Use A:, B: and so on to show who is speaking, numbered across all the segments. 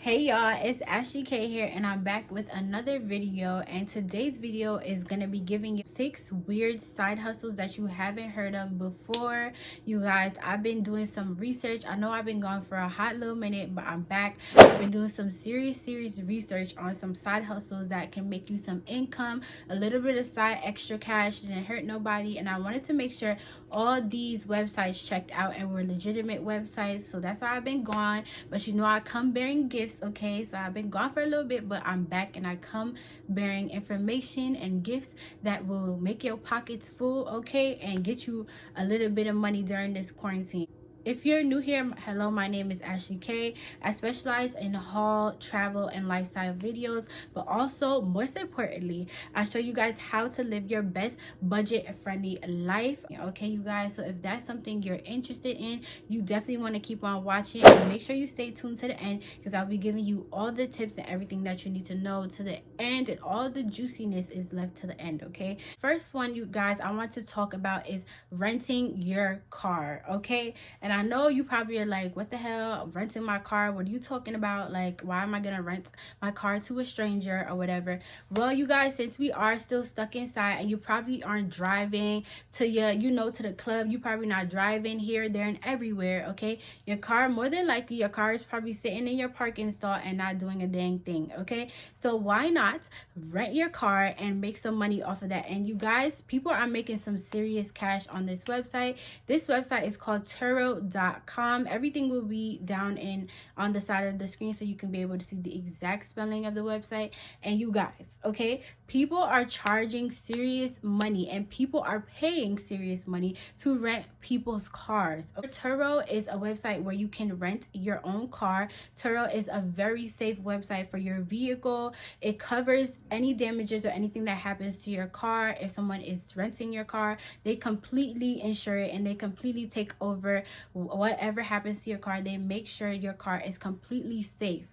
A: Hey y'all, it's Ashley K here and I'm back with another video, and today's video is going to be giving you 6 weird side hustles that you haven't heard of before. You guys, I've been doing some research. I know I've been gone for a hot little minute, but I'm back. I've been doing some serious research on some side hustles that can make you some income, a little bit of side extra cash, didn't hurt nobody, and I wanted to make sure all these websites checked out and were legitimate websites. So that's why I've been gone, but you know I come bearing gifts. Okay, so I've been gone for a little bit, but I'm back and I come bearing information and gifts that will make your pockets full, okay, and get you a little bit of money during this quarantine. If you're new here, hello, my name is Ashley K. I specialize in haul, travel, and lifestyle videos, but also, most importantly, I show you guys how to live your best budget-friendly life. Okay, you guys, so if that's something you're interested in, you definitely want to keep on watching and make sure you stay tuned to the end, because I'll be giving you all the tips and everything that you need to know to the end, and all the juiciness is left to the end, okay? First one, you guys, I want to talk about is renting your car, okay? And I know you probably are like, what the hell, renting my car? What are you talking about? Like, why am I gonna rent my car to a stranger or whatever? Well, you guys, since we are still stuck inside and you probably aren't driving to your, to the club, you probably not driving here, there, and everywhere, okay? Your car, more than likely, your car is probably sitting in your parking stall and not doing a dang thing, okay? So why not rent your car and make some money off of that? And you guys, people are making some serious cash on this website. This website is called Turo.com. Everything will be down on the side of the screen so you can be able to see the exact spelling of the website. And you guys, okay, people are charging serious money and people are paying serious money to rent people's cars. Turo is a website where you can rent your own car. Turo is a very safe website for your vehicle. It covers any damages or anything that happens to your car. If someone is renting your car, they completely insure it and they completely take over whatever happens to your car. They make sure your car is completely safe.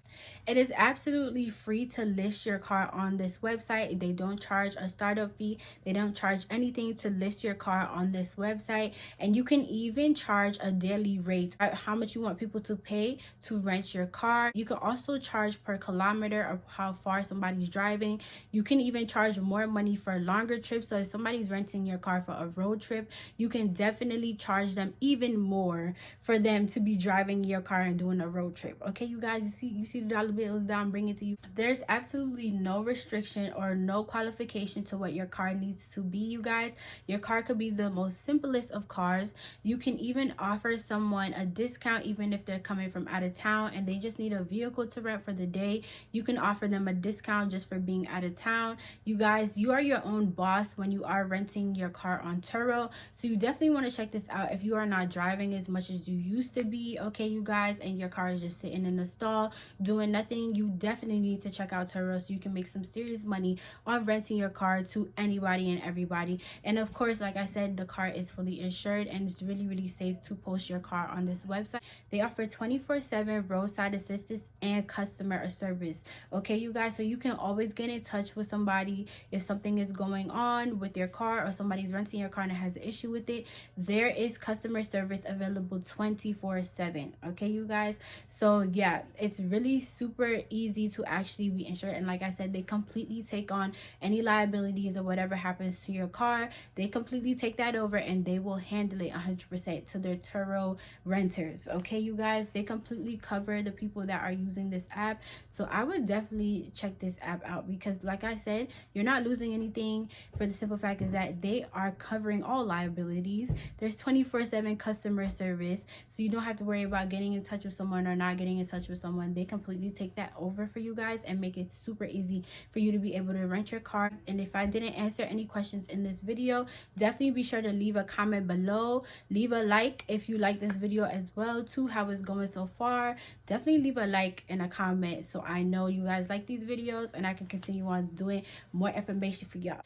A: It is absolutely free to list your car on this website. They don't charge a startup fee. They don't charge anything to list your car on this website. And you can even charge a daily rate, how much you want people to pay to rent your car. You can also charge per kilometer of how far somebody's driving. You can even charge more money for longer trips. So if somebody's renting your car for a road trip, you can definitely charge them even more for them to be driving your car and doing a road trip. Okay, you guys, you see the dollar bills that I'm bringing to you. There's absolutely no restriction or no qualification to what your car needs to be, you guys. Your car could be the most simplest of cars. You can even offer someone a discount even if they're coming from out of town and they just need a vehicle to rent for the day. You can offer them a discount just for being out of town. You guys, you are your own boss when you are renting your car on Turo, so you definitely want to check this out if you are not driving as much as you used to be, okay, you guys, and your car is just sitting in the stall doing nothing. You definitely need to check out Turo so you can make some serious money on renting your car to anybody and everybody. And of course, like I said, the car is fully insured and it's really safe to post your car on this website. They offer 24/7 roadside assistance and customer service, okay, you guys, so you can always get in touch with somebody if something is going on with your car or somebody's renting your car and has an issue with it. There is customer service available 24/7, okay, you guys. So yeah, it's really super easy to actually be insured, and like I said, they completely take on any liabilities or whatever happens to your car. They completely take that over and they will handle it 100% to their Turo renters, okay, you guys. They completely cover the people that are using this app, so I would definitely check this app out because like I said, you're not losing anything. For the simple fact is that they are covering all liabilities. There's 24/7 customer service, so you don't have to worry about getting in touch with someone or not getting in touch with someone. They completely take that over for you guys and make it super easy for you to be able to rent your car. And if I didn't answer any questions in this video, definitely be sure to leave a comment below. Leave a like if you like this video as well too, how it's going so far. Definitely leave a like and a comment so I know you guys like these videos and I can continue on doing more information for y'all.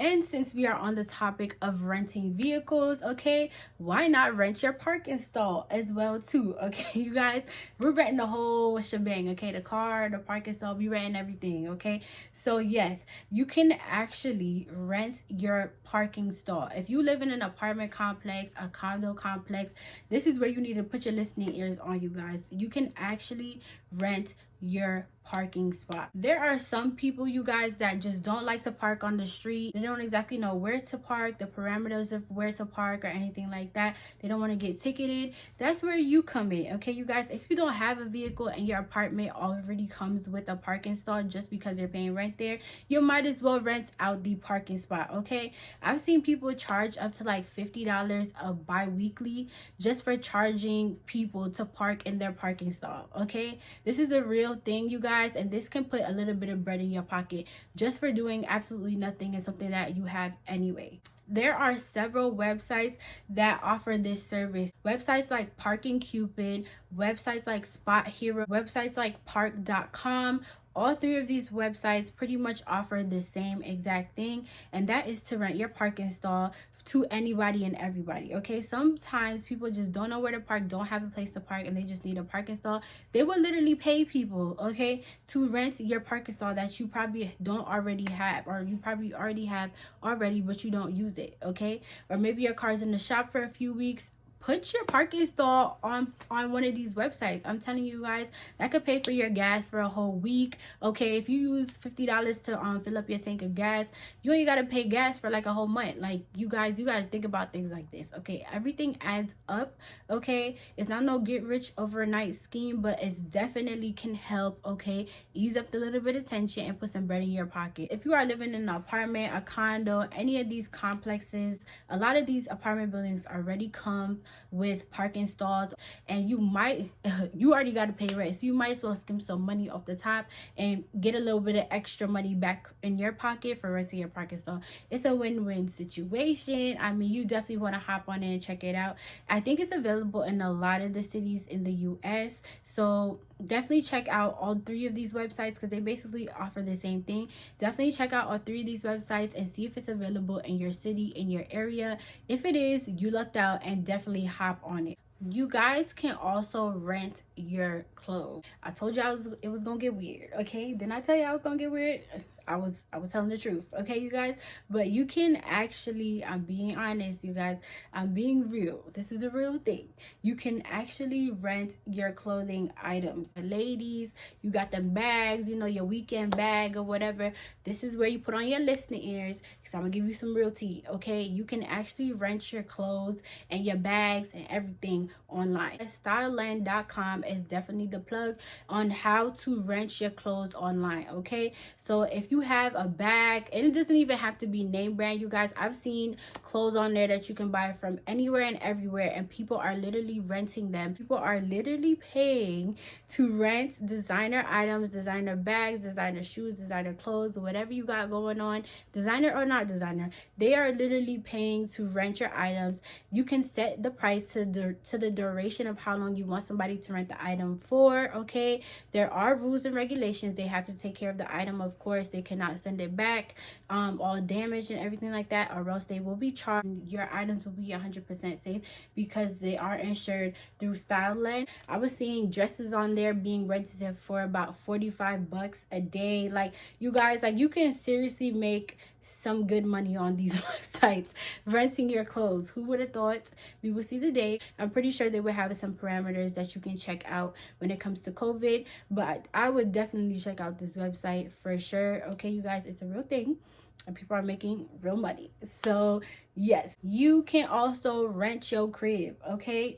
A: And since we are on the topic of renting vehicles, okay, why not rent your parking stall as well too? Okay, you guys, we're renting the whole shebang, okay, the car, the parking stall, we renting everything, okay. So yes, you can actually rent your parking stall. If you live in an apartment complex, a condo complex, this is where you need to put your listening ears on, you guys. You can actually rent your parking spot. There are some people, you guys, that just don't like to park on the street. They don't exactly know where to park, the parameters of where to park or anything like that. They don't want to get ticketed. That's where you come in, okay, you guys? If you don't have a vehicle and your apartment already comes with a parking stall just because you're paying rent there, you might as well rent out the parking spot, okay? I've seen people charge up to like $50 a bi-weekly just for charging people to park in their parking stall, okay? This is a real thing, you guys, and this can put a little bit of bread in your pocket just for doing absolutely nothing and something that you have anyway. There are several websites that offer this service. Websites like Parking Cupid, websites like Spot Hero, websites like park.com. All three of these websites pretty much offer the same exact thing, and that is to rent your parking stall to anybody and everybody, okay? Sometimes people just don't know where to park, don't have a place to park, and they just need a parking stall. They will literally pay people, okay, to rent your parking stall that you probably don't already have, or you probably already have already, but you don't use it, okay? Or maybe your car's in the shop for a few weeks. Put your parking stall on one of these websites. I'm telling you guys, that could pay for your gas for a whole week, okay? If you use $50 to fill up your tank of gas, you ain't gotta pay gas for like a whole month. Like, you guys, you gotta think about things like this, okay? Everything adds up, okay? It's not no get rich overnight scheme, but it's definitely can help, okay? Ease up the little bit of tension and put some bread in your pocket. If you are living in an apartment, a condo, any of these complexes, a lot of these apartment buildings already come with parking stalls, and you already got to pay rent, so you might as well skim some money off the top and get a little bit of extra money back in your pocket for renting your parking stall. It's a win-win situation. I mean, you definitely want to hop on in and check it out. I think it's available in a lot of the cities in the US, so definitely check out all three of these websites because they basically offer the same thing. Definitely check out all three of these websites and see if it's available in your city, in your area. If it is, you lucked out, and definitely hop on it. You guys can also rent your clothes. I told you it was gonna get weird, okay? Didn't I tell you I was gonna get weird? I was telling the truth, okay, you guys? But you can actually, I'm being honest, you guys, I'm being real. This is a real thing. You can actually rent your clothing items. Ladies, you got the bags, you know, your weekend bag or whatever. This is where you put on your listening ears, because I'm gonna give you some real tea, okay? You can actually rent your clothes and your bags and everything online. Styleland.com is definitely the plug on how to rent your clothes online, okay? So if you have a bag, and it doesn't even have to be name brand, you guys, I've seen clothes on there that you can buy from anywhere and everywhere, and people are literally renting them. People are literally paying to rent designer items, designer bags, designer shoes, designer clothes, whatever you got going on, designer or not designer, they are literally paying to rent your items. You can set the price to the duration of how long you want somebody to rent the item for, okay? There are rules and regulations. They have to take care of the item, of course. They cannot send it back all damaged and everything like that, or else they will be charged. Your items will be 100% safe because they are insured through Styleland. I was seeing dresses on there being rented for about $45 a day. Like, you guys, like, you can seriously make some good money on these websites renting your clothes. Who would have thought? We will see the day. I'm pretty sure they will have some parameters that you can check out when it comes to COVID, but I would definitely check out this website for sure, okay, you guys? It's a real thing and people are making real money. So yes, you can also rent your crib, okay?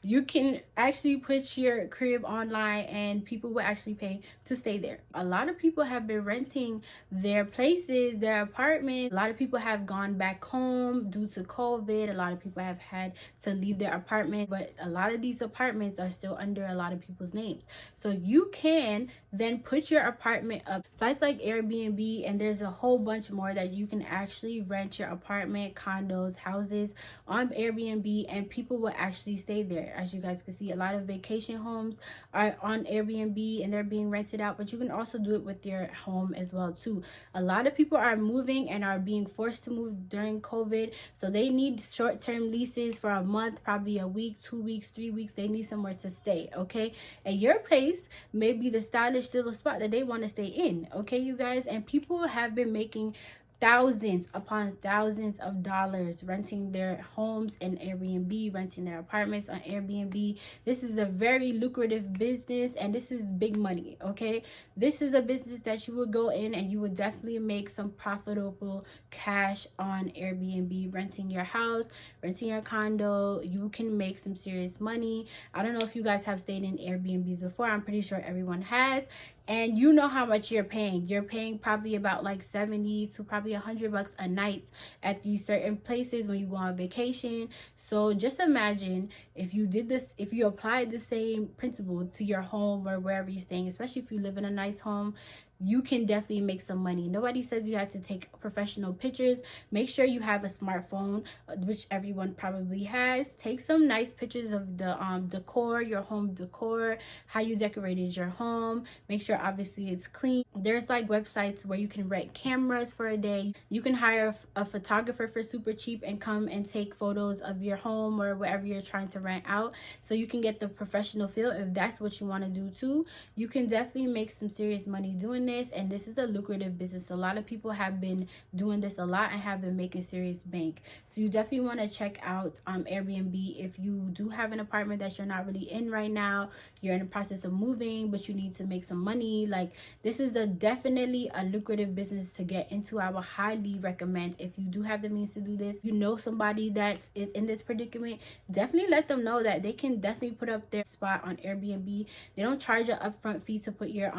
A: You can actually put your crib online and people will actually pay to stay there. A lot of people have been renting their places, their apartments. A lot of people have gone back home due to COVID. A lot of people have had to leave their apartment, but a lot of these apartments are still under a lot of people's names. So you can then put your apartment up. Sites like Airbnb, and there's a whole bunch more that you can actually rent your apartment, condos, houses on Airbnb, and people will actually stay there. As you guys can see, a lot of vacation homes are on Airbnb and they're being rented out, but you can also do it with your home as well too. A lot of people are moving and are being forced to move during COVID, so they need short-term leases for a month, probably a week, 2 weeks, 3 weeks. They need somewhere to stay, okay? And your place may be the stylish little spot that they want to stay in, okay, you guys? And people have been making thousands upon thousands of dollars renting their homes in Airbnb, renting their apartments on Airbnb. This is a very lucrative business, and this is big money, okay? This is a business that you would go in and you would definitely make some profitable cash on Airbnb, renting your house, renting your condo. You can make some serious money. I don't know if you guys have stayed in Airbnbs before. I'm pretty sure everyone has. And you know how much you're paying. You're paying probably about like 70 to probably $100 a night at these certain places when you go on vacation. So just imagine if you did this, if you applied the same principle to your home or wherever you're staying, especially if you live in a nice home, you can definitely make some money. Nobody says you have to take professional pictures. Make sure you have a smartphone, which everyone probably has. Take some nice pictures of the decor, your home decor, how you decorated your home. Make sure obviously it's clean. There's like websites where you can rent cameras for a day. You can hire a photographer for super cheap and come and take photos of your home or wherever you're trying to rent out, so you can get the professional feel. If that's what you want to do too, you can definitely make some serious money doing this. And this is a lucrative business. A lot of people have been doing this a lot and have been making serious bank. So you definitely want to check out Airbnb. If you do have an apartment that you're not really in right now, you're in the process of moving but you need to make some money, like this is definitely a lucrative business to get into. I would highly recommend, if you do have the means to do this, you know somebody that is in this predicament, definitely let them know that they can definitely put up their spot on Airbnb. They don't charge an upfront fee to put your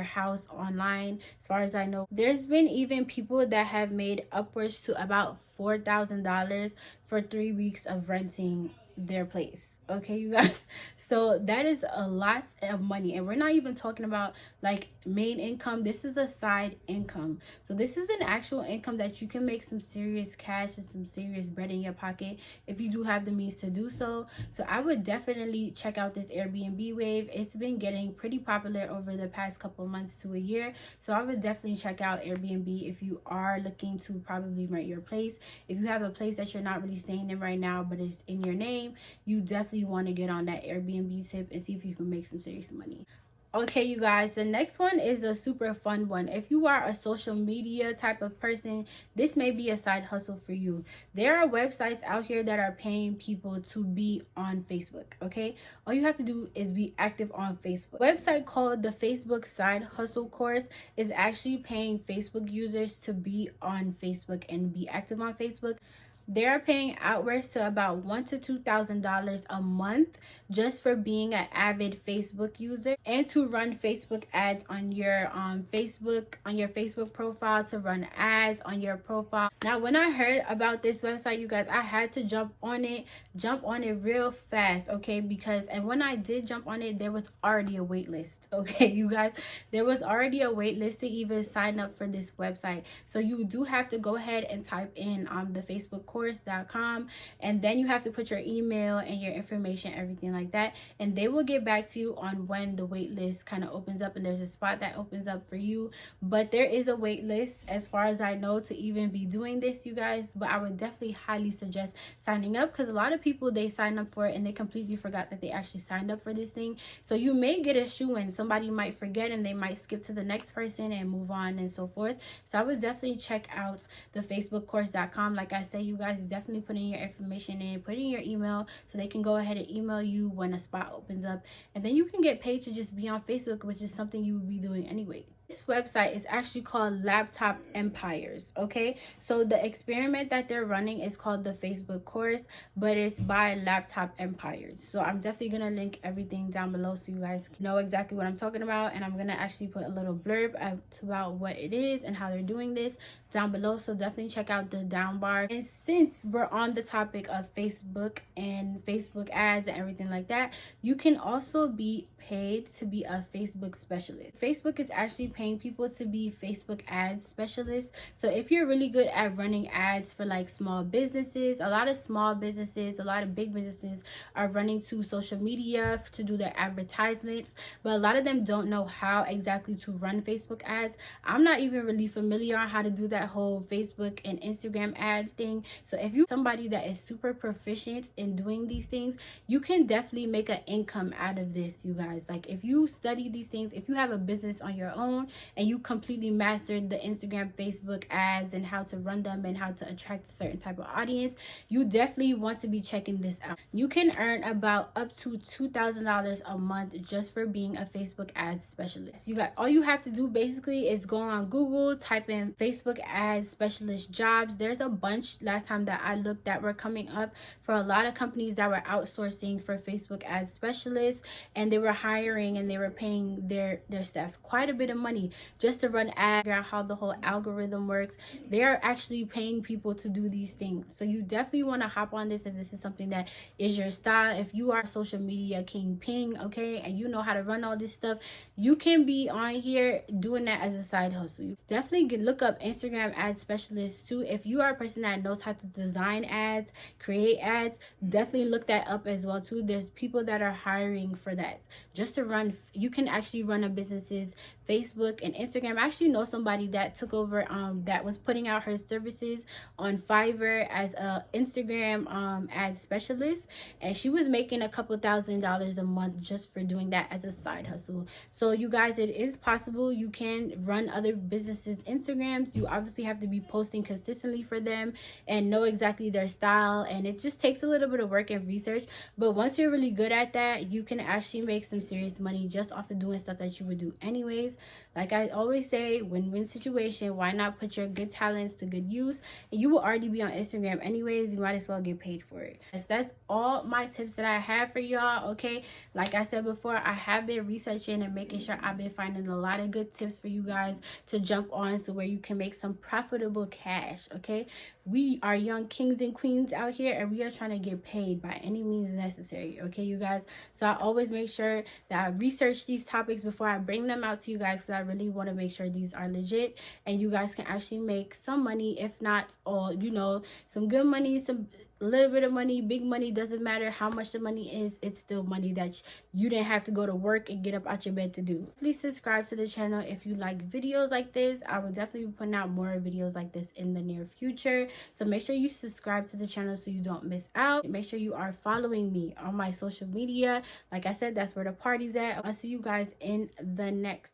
A: house online. As far as I know, there's been even people that have made upwards to about $4,000 for 3 weeks of renting their place. Okay, you guys, so that is a lot of money, and we're not even talking about like main income. This is a side income. So this is an actual income that you can make some serious cash and some serious bread in your pocket if you do have the means to do so. So I would definitely check out this Airbnb wave. It's been getting pretty popular over the past couple months to a year, so I would definitely check out Airbnb if you are looking to probably rent your place. If you have a place that you're not really staying in right now but it's in your name, you definitely want to get on that Airbnb tip and see if you can make some serious money. Okay, you guys, the next one is a super fun one. If you are a social media type of person, this may be a side hustle for you. There are websites out here that are paying people to be on Facebook, okay? All you have to do is be active on Facebook. A website called the Facebook Side Hustle Course is actually paying Facebook users to be on Facebook and be active on Facebook. They're paying outwards to about $1,000 to $2,000 a month just for being an avid Facebook user and to run Facebook ads on your Facebook profile, to run ads on your profile. Now, when I heard about this website, you guys, I had to jump on it real fast, okay? And when I did jump on it, there was already a wait list, okay, you guys. There was already a wait list to even sign up for this website. So you do have to go ahead and type in the Facebook course.com, and then you have to put your email and your information, everything like that, and they will get back to you on when the wait list kind of opens up, and there's a spot that opens up for you. But there is a wait list as far as I know to even be doing this, you guys. But I would definitely highly suggest signing up, because a lot of people, they sign up for it and they completely forgot that they actually signed up for this thing. So you may get a shoe-in. Somebody might forget and they might skip to the next person and move on and so forth. So I would definitely check out the facebookcourse.com. Like I say, you guys, definitely put in your information in, put in your email, so they can go ahead and email you when a spot opens up, and then you can get paid to just be on Facebook, which is something you would be doing anyway. This website is actually called Laptop Empires, okay? So the experiment that they're running is called the Facebook course, but it's by Laptop Empires. So I'm definitely gonna link everything down below so you guys know exactly what I'm talking about, and I'm gonna actually put a little blurb about what it is and how they're doing this down below. So definitely check out the down bar. And since we're on the topic of Facebook and Facebook ads and everything like that, you can also be paid to be a Facebook specialist. Facebook is actually paying people to be Facebook ads specialists. So if you're really good at running ads for like small businesses, a lot of small businesses, a lot of big businesses are running to social media to do their advertisements, but a lot of them don't know how exactly to run Facebook ads. I'm not even really familiar on how to do that whole Facebook and Instagram ad thing, So if you somebody that is super proficient in doing these things, you can definitely make an income out of this, you guys. Like if you study these things, if you have a business on your own and you completely mastered the Instagram, Facebook ads and how to run them and how to attract a certain type of audience, you definitely want to be checking this out. You can earn about up to $2,000 a month just for being a Facebook ads specialist. You got all you have to do basically is go on Google, type in Facebook ads specialist jobs. There's a bunch last time that I looked that were coming up for a lot of companies that were outsourcing for Facebook ads specialists, and they were hiring and they were paying their staffs quite a bit of money just to run ads, figure out how the whole algorithm works. They are actually paying people to do these things. So you definitely want to hop on this if this is something that is your style. If you are a social media kingpin, okay, and you know how to run all this stuff, you can be on here doing that as a side hustle. You definitely look up Instagram ad specialists too. If you are a person that knows how to design ads, create ads, definitely look that up as well too. There's people that are hiring for that just to run. You can actually run a business's Facebook and Instagram. I actually know somebody that took over that was putting out her services on Fiverr as a Instagram ad specialist, and she was making a couple $1,000s a month just for doing that as a side hustle. So you guys, it is possible. You can run other businesses Instagrams. You obviously have to be posting consistently for them and know exactly their style, and it just takes a little bit of work and research. But once you're really good at that, you can actually make some serious money just off of doing stuff that you would do anyways. Like I always say, win-win situation. Why not put your good talents to good use? And you will already be on Instagram anyways. You might as well get paid for it. That's all my tips that I have for y'all, okay? Like I said before, I have been researching and making sure I've been finding a lot of good tips for you guys to jump on, so where you can make some profitable cash, okay? We are young kings and queens out here, and we are trying to get paid by any means necessary, okay, you guys? So I always make sure that I research these topics before I bring them out to you guys, because I really want to make sure these are legit and you guys can actually make some money, if not all, you know, some good money, some little bit of money, big money, doesn't matter how much the money is, it's still money that you didn't have to go to work and get up out your bed to do. Please subscribe to the channel if you like videos like this. I will definitely be putting out more videos like this in the near future, so make sure you subscribe to the channel so you don't miss out. Make sure you are following me on my social media. Like I said, that's where the party's at. I'll see you guys in the next